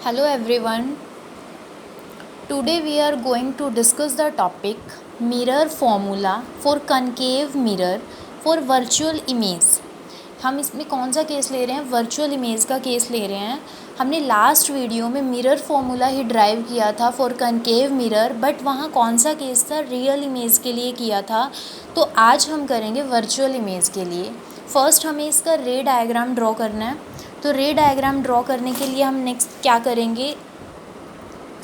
Hello everyone. Today we are going to discuss the topic mirror formula for concave mirror for virtual image. हम इसमें कौन सा case ले रहे हैं? वर्चुअल इमेज का केस ले रहे हैं. हमने लास्ट वीडियो में मिरर फॉर्मूला ही ड्राइव किया था फॉर कनकेव मिरर, बट वहाँ कौन सा केस था? रियल इमेज के लिए किया था. तो आज हम करेंगे वर्चुअल इमेज के लिए. फर्स्ट हमें इसका रे डायग्राम ड्रॉ करना है. तो रे डायग्राम ड्रॉ करने के लिए हम नेक्स्ट क्या करेंगे?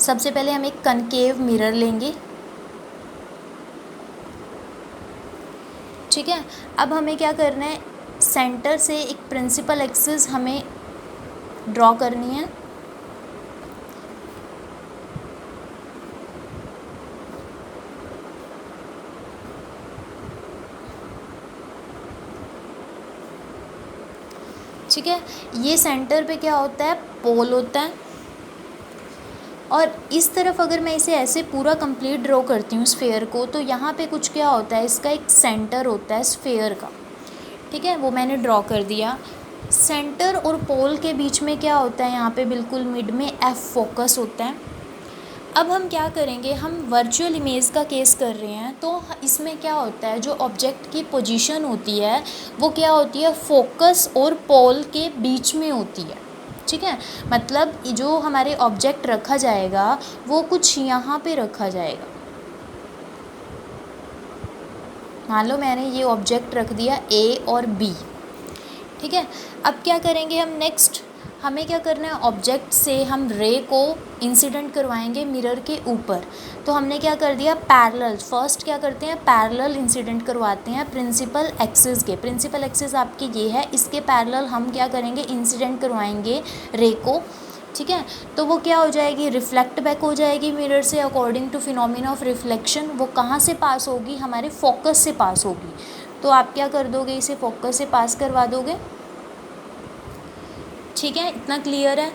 सबसे पहले हम एक कनकेव मिरर लेंगे. ठीक है. अब हमें क्या करना है? सेंटर से एक प्रिंसिपल एक्सिस हमें ड्रॉ करनी है. ठीक है. ये सेंटर पे क्या होता है? पोल होता है. और इस तरफ अगर मैं इसे ऐसे पूरा कंप्लीट ड्रॉ करती हूँ स्फेयर को, तो यहाँ पे कुछ क्या होता है? इसका एक सेंटर होता है स्फेयर का. ठीक है, वो मैंने ड्रॉ कर दिया. सेंटर और पोल के बीच में क्या होता है? यहाँ पे बिल्कुल मिड में एफ फोकस होता है. अब हम क्या करेंगे? हम वर्चुअल इमेज का केस कर रहे हैं, तो इसमें क्या होता है? जो ऑब्जेक्ट की पोजीशन होती है वो क्या होती है? फोकस और पोल के बीच में होती है. ठीक है, मतलब जो हमारे ऑब्जेक्ट रखा जाएगा वो कुछ यहाँ पे रखा जाएगा. मान लो मैंने ये ऑब्जेक्ट रख दिया ए और बी. ठीक है. अब क्या करेंगे हम नेक्स्ट? हमें क्या करना है? ऑब्जेक्ट से हम रे को इंसिडेंट करवाएंगे मिरर के ऊपर. तो हमने क्या कर दिया? पैरेलल. फर्स्ट क्या करते हैं? पैरेलल इंसिडेंट करवाते हैं प्रिंसिपल एक्सिस के. प्रिंसिपल एक्सिस आपकी ये है, इसके पैरेलल हम क्या करेंगे? इंसिडेंट करवाएंगे रे को. ठीक है. तो वो क्या हो जाएगी? रिफ्लेक्ट बैक हो जाएगी मिरर से according to phenomena of reflection. वो कहाँ से पास होगी? हमारे फोकस से पास होगी. तो आप क्या कर दोगे? इसे फोकस से पास करवा दोगे. ठीक है, इतना क्लियर है.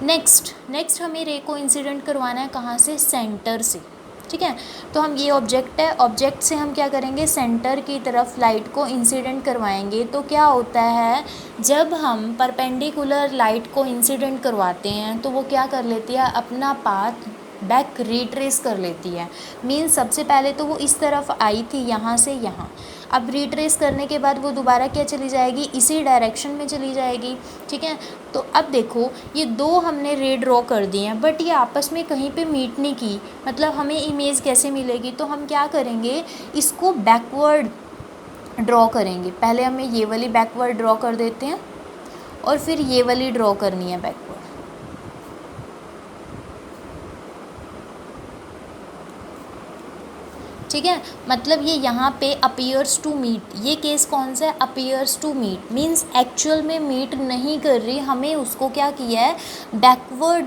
नेक्स्ट हमें रे को इंसिडेंट करवाना है कहाँ से? सेंटर से. ठीक है. तो हम ये ऑब्जेक्ट है, ऑब्जेक्ट से हम क्या करेंगे? सेंटर की तरफ लाइट को इंसिडेंट करवाएंगे. तो क्या होता है? जब हम परपेंडिकुलर लाइट को इंसिडेंट करवाते हैं तो वो क्या कर लेती है? अपना पाथ बैक रिट्रेस कर लेती है. मीन्स सबसे पहले तो वो इस तरफ आई थी, यहाँ से यहाँ. अब रिट्रेस करने के बाद वो दोबारा क्या चली जाएगी? इसी डायरेक्शन में चली जाएगी. ठीक है. तो अब देखो, ये दो हमने रे ड्रॉ कर दिए हैं, बट ये आपस में कहीं पे मीट नहीं की. मतलब हमें इमेज कैसे मिलेगी? तो हम क्या करेंगे? इसको बैकवर्ड ड्रॉ करेंगे. पहले हमें ये वाली बैकवर्ड ड्रॉ कर देते हैं और फिर ये वाली ड्रॉ करनी है बैकवर्ड. ठीक है. मतलब ये यहाँ पे अपीयर्स टू मीट. ये केस कौन सा है? Appears to meet. Means actual में मीट नहीं कर रही. हमें उसको क्या किया है? बैकवर्ड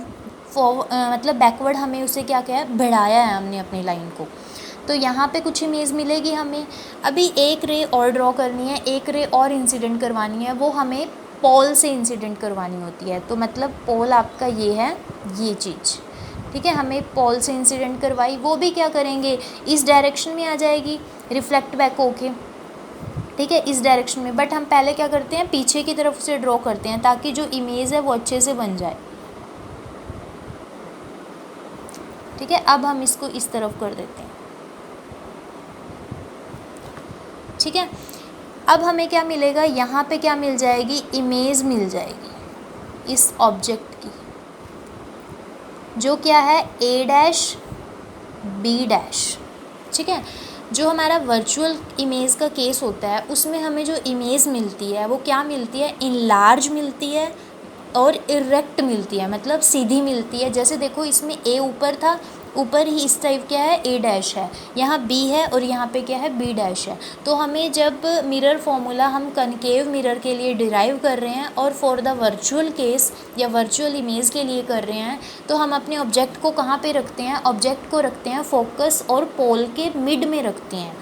मतलब बैकवर्ड हमें उसे क्या किया है? बढ़ाया है हमने अपनी लाइन को. तो यहाँ पे कुछ इमेज मिलेगी हमें. अभी एक रे और ड्रॉ करनी है, एक रे और इंसिडेंट करवानी है. वो हमें पोल से इंसिडेंट करवानी होती है. तो मतलब पोल आपका ये है, ये चीज़. ठीक है. हमें पोल से इंसिडेंट करवाई, वो भी क्या करेंगे? इस डायरेक्शन में आ जाएगी रिफ्लेक्ट बैक होके. ठीक है, इस डायरेक्शन में. बट हम पहले क्या करते हैं? पीछे की तरफ से ड्रॉ करते हैं ताकि जो इमेज है वो अच्छे से बन जाए. ठीक है. अब हम इसको इस तरफ कर देते हैं. ठीक है. अब हमें क्या मिलेगा? यहाँ पे क्या मिल जाएगी? इमेज मिल जाएगी इस ऑब्जेक्ट की, जो क्या है? ए डैश बी डैश. ठीक है. जो हमारा वर्चुअल इमेज का केस होता है उसमें हमें जो इमेज मिलती है वो क्या मिलती है? इनलार्ज मिलती है और इरेक्ट मिलती है, मतलब सीधी मिलती है. जैसे देखो, इसमें ए ऊपर था, ऊपर ही इस टाइप क्या है? ए डैश है. यहाँ बी है और यहाँ पे क्या है? बी डैश है. तो हमें जब मिरर फॉर्मूला हम कनकेव मिरर के लिए डिराइव कर रहे हैं और फॉर द वर्चुअल केस या वर्चुअल इमेज के लिए कर रहे हैं, तो हम अपने ऑब्जेक्ट को कहाँ पे रखते हैं? ऑब्जेक्ट को रखते हैं फोकस और पोल के मिड में रखते हैं,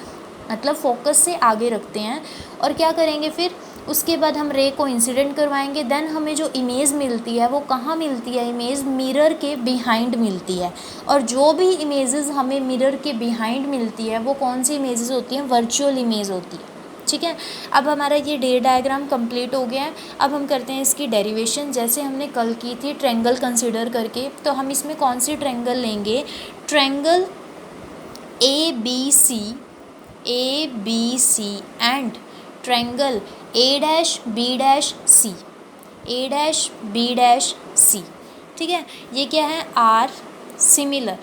मतलब फोकस से आगे रखते हैं. और क्या करेंगे फिर? उसके बाद हम रे को इंसिडेंट करवाएंगे. देन हमें जो इमेज मिलती है वो कहाँ मिलती है? इमेज मिरर के बिहाइंड मिलती है. और जो भी इमेजेस हमें मिरर के बिहाइंड मिलती है वो कौन सी इमेजेस होती हैं? वर्चुअल इमेज होती है. ठीक है। अब हमारा ये डे डायग्राम कंप्लीट हो गया है। अब हम करते हैं इसकी डेरिवेशन, जैसे हमने कल की थी ट्रायंगल कंसीडर करके। तो हम इसमें कौन सी ट्रायंगल लेंगे, triangle ABC and triangle A', B', C, ठीक है। ये क्या है, आर सिमिलर।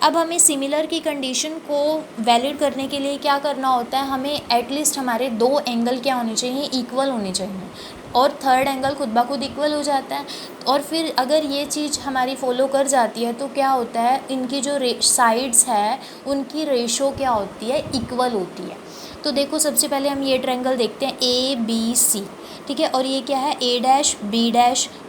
अब हमें सिमिलर की कंडीशन को वैलिड करने के लिए क्या करना होता है, हमें एटलीस्ट हमारे दो एंगल क्या होने चाहिए, इक्वल होने चाहिए, और थर्ड एंगल खुद ब खुद इक्वल हो जाता है। और फिर अगर ये चीज़ हमारी फॉलो कर जाती है तो क्या होता है, इनकी जो साइड्स है उनकी रेशो क्या होती है, इक्वल होती है। तो देखो सबसे पहले हम ये ट्रायंगल देखते हैं ABC, ठीक है, और ये क्या है, A', B',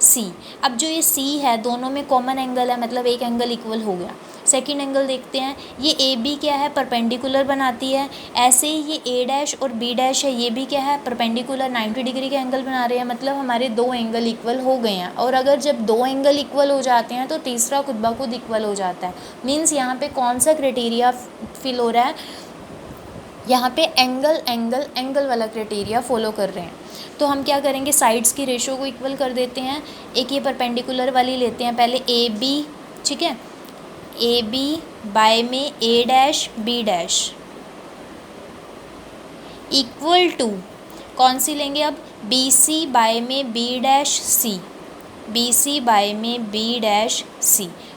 C। अब जो ये C है दोनों में कॉमन एंगल है, मतलब एक एंगल इक्वल हो गया। सेकंड एंगल देखते हैं, ये AB क्या है, परपेंडिकुलर बनाती है। ऐसे ही ये A' और B' है, ये भी क्या है, परपेंडिकुलर 90 डिग्री के एंगल बना रहे हैं, मतलब हमारे दो एंगल इक्वल हो गए हैं। और अगर जब दो एंगल इक्वल हो जाते हैं तो तीसरा खुद ब खुद इक्वल हो जाता है। मीन्स यहाँ पे कौन सा क्राइटेरिया फिल हो रहा है, यहाँ पे एंगल वाला क्राइटेरिया फॉलो कर रहे हैं। तो हम क्या करेंगे, साइड्स की रेशो को इक्वल कर देते हैं। एक ये परपेंडिकुलर वाली लेते हैं पहले, AB, ठीक है, AB बाय में A' B' इक्वल टू कौन सी लेंगे अब, BC बाय में B', BC बाय में B',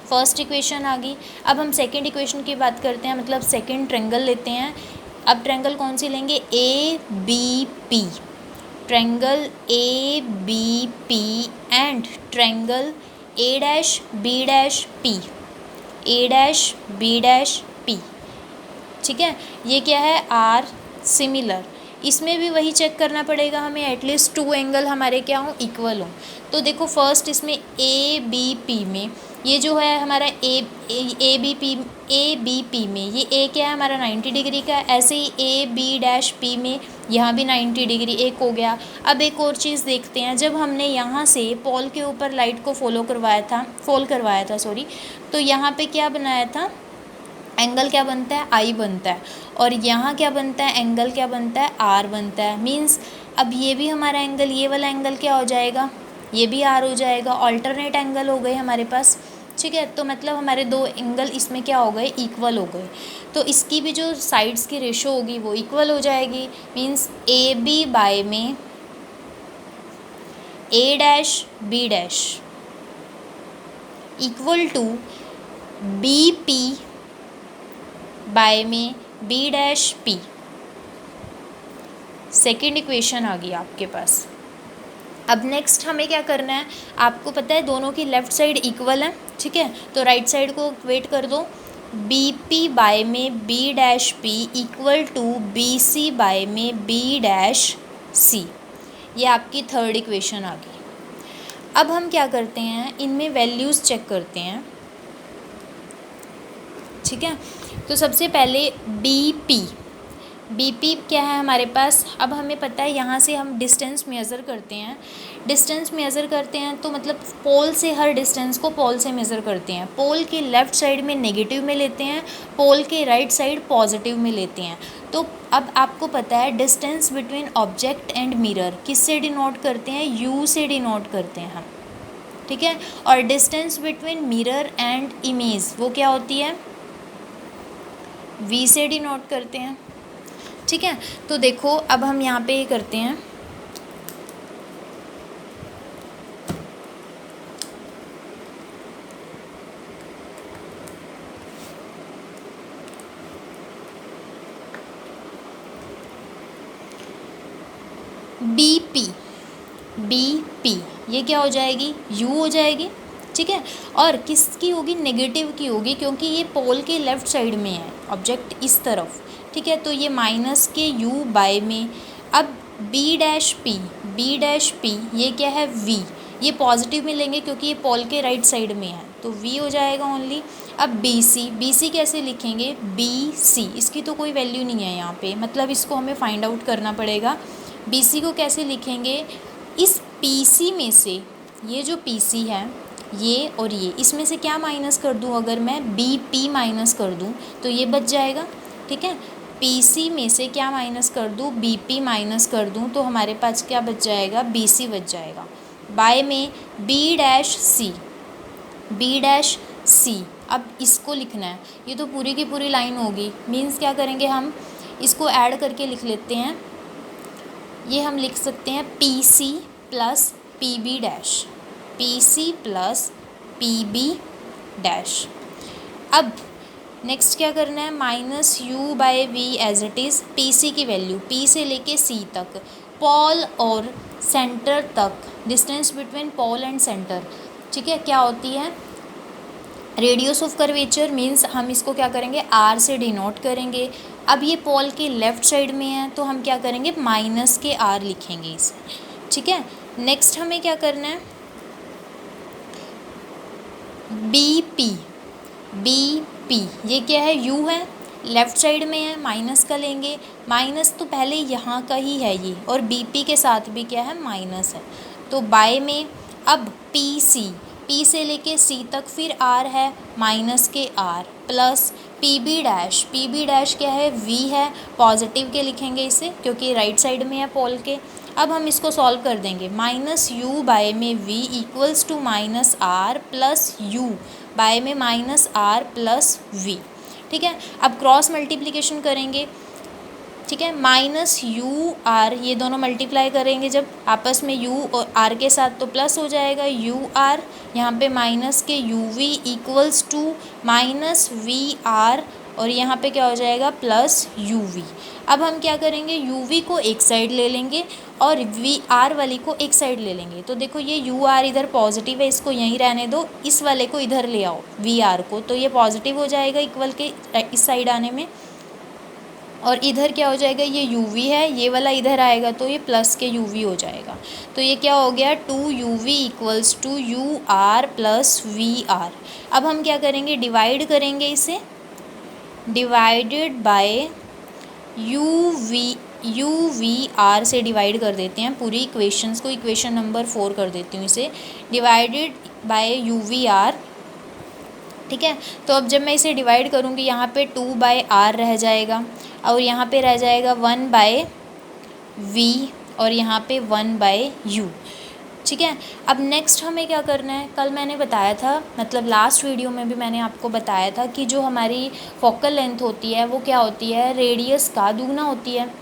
फर्स्ट इक्वेशन आ गई। अब हम सेकंड इक्वेशन की बात करते हैं, मतलब सेकंड ट्रायंगल लेते हैं। अब ट्रायंगल कौन सी लेंगे, ABP, triangle ABP and triangle A', B', ठीक है। ये क्या है, आर सिमिलर। इसमें भी वही चेक करना पड़ेगा हमें, एटलीस्ट टू एंगल हमारे क्या हों, इक्वल हों। तो देखो फर्स्ट इसमें ABP में ये जो है हमारा ABP में ये A क्या है हमारा 90 डिग्री का। ऐसे ही AB' में यहाँ भी 90 डिग्री, एक हो गया। अब एक और चीज़ देखते हैं, जब हमने यहाँ से पोल के ऊपर लाइट को फॉल करवाया था तो यहाँ पे क्या बनाया था, एंगल क्या बनता है, I बनता है, और यहाँ क्या बनता है, एंगल क्या बनता है, R बनता है। मीन्स अब ये भी हमारा एंगल, ये वाला एंगल क्या हो जाएगा, ये भी R हो जाएगा। ऑल्टरनेट एंगल हो गए हमारे पास, ठीक है। तो मतलब हमारे दो एंगल इसमें क्या हो गए, इक्वल हो गए। तो इसकी भी जो साइड्स की रेशो होगी वो इक्वल हो जाएगी। मीन्स AB बाय में A' B' equal to BP by में B', सेकेंड इक्वेशन आ गई आपके पास। अब नेक्स्ट हमें क्या करना है, आपको पता है दोनों की लेफ़्ट साइड इक्वल है, ठीक है। तो राइट साइड को वेट कर दो, BP बाय में B' equal to BC by में B', ये आपकी थर्ड इक्वेशन आ गई। अब हम क्या करते हैं, इनमें वैल्यूज़ चेक करते हैं, ठीक है। तो सबसे पहले BP क्या है हमारे पास, अब हमें पता है यहाँ से हम डिस्टेंस मेज़र करते हैं, तो मतलब पोल से हर डिस्टेंस को पोल से मेज़र करते हैं। पोल के लेफ़्ट साइड में नेगेटिव में लेते हैं, पोल के राइट साइड पॉजिटिव में लेते हैं। तो अब आपको पता है distance between object and mirror किससे डिनोट करते हैं, U से डिनोट करते हैं हम, ठीक है। और distance between mirror and image वो क्या होती है, V से डिनोट करते हैं, ठीक है। तो देखो अब हम यहाँ पे ये करते हैं, BP ये क्या हो जाएगी, U हो जाएगी, ठीक है। और किसकी होगी, नेगेटिव की होगी, क्योंकि ये पोल के लेफ़्ट साइड में है ऑब्जेक्ट इस तरफ, ठीक है। तो ये माइनस के U बाय में, अब B', ये क्या है, V, ये पॉजिटिव में लेंगे क्योंकि ये पोल के राइट साइड में है, तो V हो जाएगा ओनली। अब BC कैसे लिखेंगे, BC इसकी तो कोई वैल्यू नहीं है यहाँ पे, मतलब इसको हमें फाइंड आउट करना पड़ेगा। BC को कैसे लिखेंगे, इस PC में से ये जो PC है ये और ये, इसमें से क्या माइनस कर दूँ, अगर मैं BP माइनस कर दूँ तो ये बच जाएगा, ठीक है। PC में से क्या माइनस कर दूँ, BP माइनस कर दूँ, तो हमारे पास क्या बच जाएगा, BC बच जाएगा। बाय में B', अब इसको लिखना है, ये तो पूरी की पूरी लाइन होगी। मीन्स क्या करेंगे, हम इसको ऐड करके लिख लेते हैं। ये हम लिख सकते हैं PC plus PB dash, PC plus PB dash. अब नेक्स्ट क्या करना है, -U/V as it is PC की वैल्यू, P से लेके C तक, पॉल और सेंटर तक, distance between pole and centre, ठीक है, क्या होती है, रेडियस ऑफ कर्वेचर। मीन्स हम इसको क्या करेंगे, R से डिनोट करेंगे। अब ये पॉल के लेफ़्ट साइड में है तो हम क्या करेंगे, माइनस के R लिखेंगे इसे, ठीक है। नेक्स्ट हमें क्या करना है, BP ये क्या है, U है, लेफ़्ट साइड में है, माइनस का लेंगे। माइनस तो पहले यहाँ का ही है ये, और BP के साथ भी क्या है, माइनस है। तो बाय में अब P से लेके C तक, फिर R है, माइनस के R प्लस PB डैश क्या है, V है, पॉजिटिव के लिखेंगे इसे क्योंकि राइट साइड में है पॉल के। अब हम इसको सॉल्व कर देंगे, -U/V equals to -R plus U by में -R प्लस V, ठीक है। अब क्रॉस मल्टीप्लिकेशन करेंगे, ठीक है, -UR, ये दोनों मल्टीप्लाई करेंगे जब आपस में U और R के साथ तो प्लस हो जाएगा UR, यहाँ पे माइनस के UV इक्वल्स टू -VR, और यहाँ पे क्या हो जाएगा, प्लस UV। अब हम क्या करेंगे, UV को एक साइड ले लेंगे और VR वाली को एक साइड ले लेंगे। तो देखो ये UR इधर पॉजिटिव है, इसको यहीं रहने दो, इस वाले को इधर ले आओ VR को, तो ये पॉजिटिव हो जाएगा इक्वल के इस साइड आने में, और इधर क्या हो जाएगा, ये UV है, ये वाला इधर आएगा तो ये प्लस के UV हो जाएगा। तो ये क्या हो गया, 2UV equals to UR plus VR। अब हम क्या करेंगे, डिवाइड करेंगे इसे, डिवाइडेड बाय UVR से डिवाइड कर देते हैं पूरी इक्वेशंस को, इक्वेशन नंबर 4 कर देती हूँ इसे, डिवाइडेड बाय UVR, ठीक है। तो अब जब मैं इसे डिवाइड करूँगी, यहाँ पे 2/R रह जाएगा, और यहाँ पे रह जाएगा 1/V, और यहाँ पे 1/U, ठीक है। अब नेक्स्ट हमें क्या करना है, कल मैंने बताया था, मतलब लास्ट वीडियो में भी मैंने आपको बताया था कि जो हमारी फोकल लेंथ होती है वो क्या होती है, रेडियस का दुगना होती है,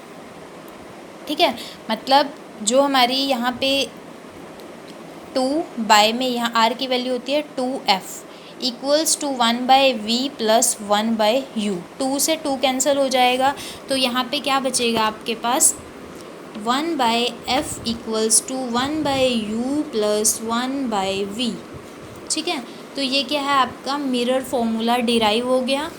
ठीक है। मतलब जो हमारी यहाँ पे 2 में यहाँ R की वैल्यू होती है 2F equals to 1/V plus 1/U, 2 से 2 कैंसिल हो जाएगा, तो यहाँ पे क्या बचेगा आपके पास, 1/F equals to 1/U plus 1/V, ठीक है। तो ये क्या है, आपका मिरर फॉर्मूला डिराइव हो गया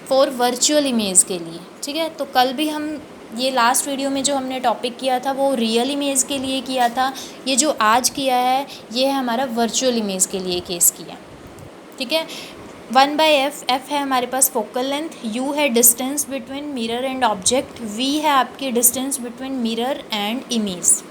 फॉर वर्चुअल इमेज के लिए, ठीक है। तो कल भी हम ये लास्ट वीडियो में जो हमने टॉपिक किया था वो रियल इमेज के लिए किया था, ये जो आज किया है ये है हमारा वर्चुअल इमेज के लिए केस किया, ठीक है। 1/F, F है हमारे पास फोकल लेंथ, U है distance between mirror and object, V है आपकी distance between mirror and image,